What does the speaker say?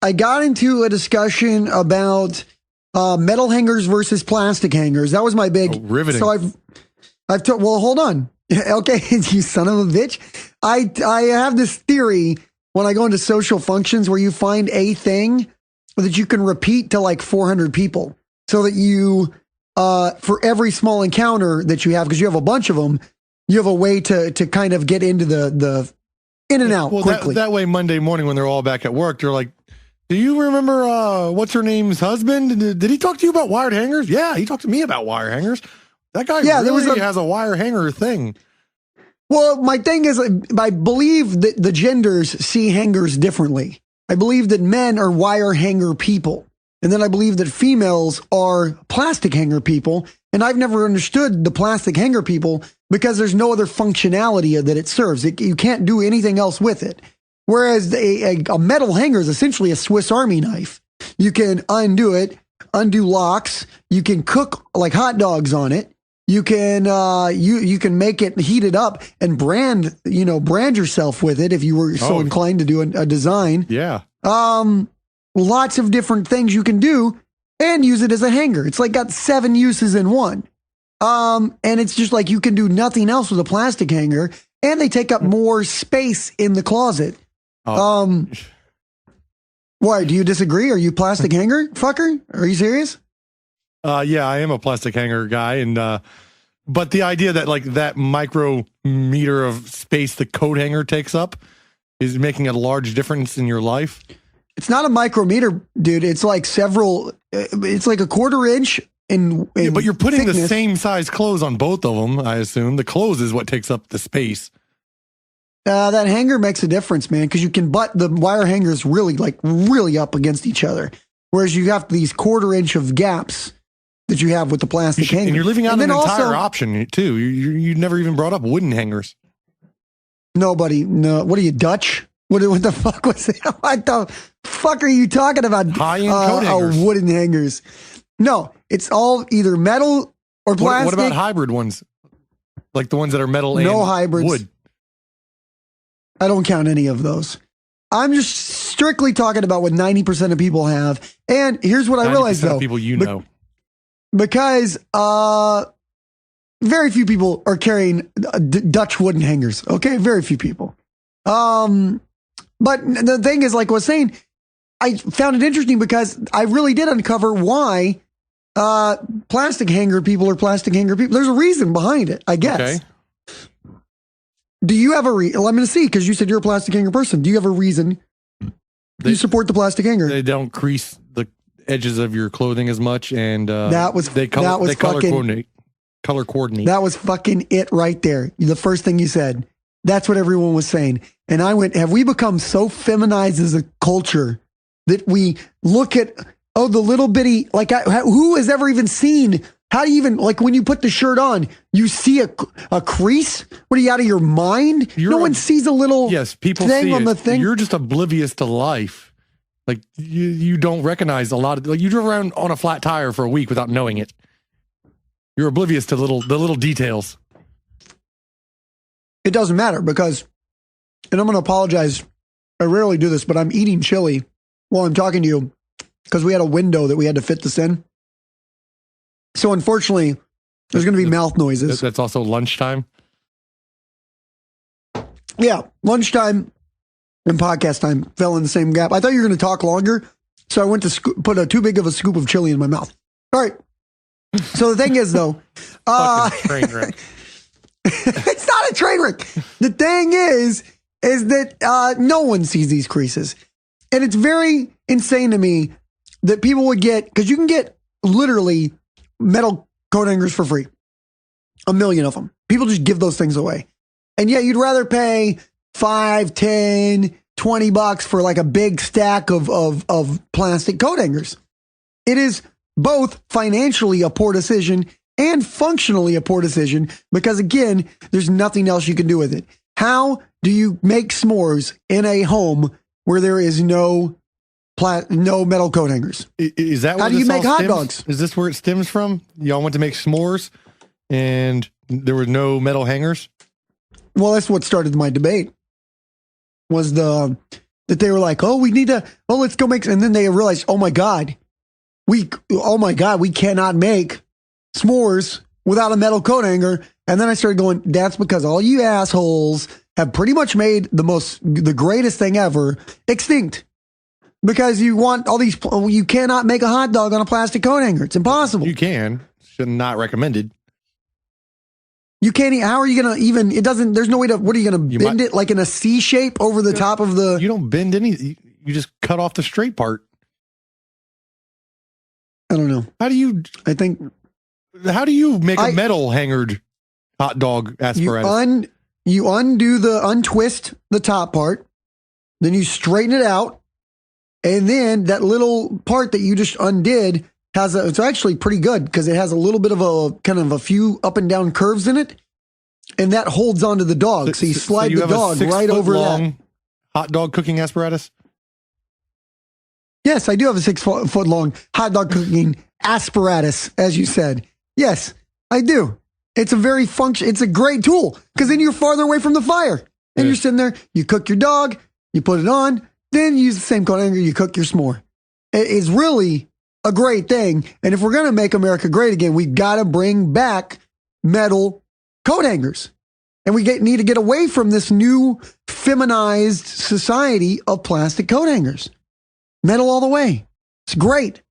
I got into a discussion about metal hangers versus plastic hangers. That was my big riveting. So well, hold on. Okay, you son of a bitch. I have this theory when I go into social functions where you find a thing that you can repeat to like 400 people, so that you, for every small encounter that you have, because you have a bunch of them, you have a way to kind of get into the in and out quickly. That way, Monday morning when they're all back at work, they're like, do you remember what's her name's husband? Did he talk to you about wired hangers? Yeah, he talked to me about wire hangers. That guy really has a wire hanger thing. Well, my thing is, I believe that the genders see hangers differently. I believe that men are wire hanger people. And then I believe that females are plastic hanger people. And I've never understood the plastic hanger people because there's no other functionality that it serves. You can't do anything else with it. Whereas a metal hanger is essentially a Swiss Army knife. You can undo it, undo locks. You can cook like hot dogs on it. You can you can make it, heat it up, and brand yourself with it if you were so inclined to do a design. Yeah. Lots of different things you can do and use it as a hanger. It's like got 7 uses in one. And it's just like you can do nothing else with a plastic hanger, and they take up more space in the closet. Why, do you disagree? Are you plastic hanger fucker? Are you serious? Yeah, I am a plastic hanger guy, and but the idea that like that micrometer of space the coat hanger takes up is making a large difference in your life. It's not a micrometer, dude. It's like it's like a 1/4 inch in yeah, but you're putting thickness. The same size clothes on both of them, I assume. The clothes is what takes up the space. That hanger makes a difference, man, because you can butt the wire hangers really up against each other, whereas you have these 1/4 inch of gaps that you have with the plastic hanger. And you're leaving out an entire option, too. You never even brought up wooden hangers. No. What are you, Dutch? What the fuck was it? What the fuck are you talking about? High-end coat hangers. Wooden hangers. No, it's all either metal or plastic. What about hybrid ones? Like the ones that are metal and hybrids. Wood. I don't count any of those. I'm just strictly talking about what 90% of people have. And here's what I realized, though. People know. Because very few people are carrying Dutch wooden hangers. Okay, very few people. But the thing is, like I was saying, I found it interesting because I really did uncover why plastic hanger people are plastic hanger people. There's a reason behind it, I guess. Okay. Do you have a reason? Well, I'm going to see, because you said you're a plastic hanger person. Do you have a reason you support the plastic hanger? They don't crease the edges of your clothing as much, and they color coordinate. Color coordinate. That was fucking it right there. The first thing you said. That's what everyone was saying. And I went, have we become so feminized as a culture that we look at, the little bitty, like, who has ever even seen, how do you even, like, when you put the shirt on, you see a crease? What, are you out of your mind? No one sees a little people thing see on it. the thing. You're just oblivious to life. Like, you don't recognize a lot of, like, you drove around on a flat tire for a week without knowing it. You're oblivious to the little details. It doesn't matter because, and I'm going to apologize, I rarely do this, but I'm eating chili while I'm talking to you because we had a window that we had to fit this in. So unfortunately, there's going to be mouth noises. That's also lunchtime? Yeah, lunchtime and podcast time fell in the same gap. I thought you were going to talk longer, so I went to put too big of a scoop of chili in my mouth. All right. So the thing is, though, train wreck. It's not a train wreck. The thing is that no one sees these creases. And it's very insane to me that people would get, because you can get literally metal coat hangers for free. 1 million of them. People just give those things away. And yet you'd rather pay $5, $10, $20 for like a big stack of plastic coat hangers. It is both financially a poor decision and functionally a poor decision because, again, there's nothing else you can do with it. How do you make s'mores in a home where there is no metal coat hangers? Is that how do you make hot dogs? Is this where it stems from? Y'all went to make s'mores and there were no metal hangers? Well, that's what started my debate. Was the that they were like, oh, let's go make, and then they realized, oh my God, we cannot make s'mores without a metal coat hanger. And then I started going, that's because all you assholes have pretty much made the greatest thing ever extinct. Because you want you cannot make a hot dog on a plastic coat hanger. It's impossible. You can. Should not recommended. You can't, how are you going to even, there's no way to, what are you going to bend it like in a C shape over the top of the. You don't bend you just cut off the straight part. I don't know. How do you make a metal hangered hot dog asparagus? You untwist the top part, then you straighten it out, and then that little part that you just undid it's actually pretty good because it has a little bit of a few up and down curves in it, and that holds onto the dog. So you slide the dog right over that. Hot dog cooking apparatus? Yes, I do have a 6 foot long hot dog cooking apparatus, as you said. Yes, I do. It's it's a great tool because then you're farther away from the fire. And you're sitting there, you cook your dog, you put it on, then you use the same coat hanger, you cook your s'more. It is really a great thing. And if we're going to make America great again, we've got to bring back metal coat hangers. And we need to get away from this new feminized society of plastic coat hangers. Metal all the way. It's great.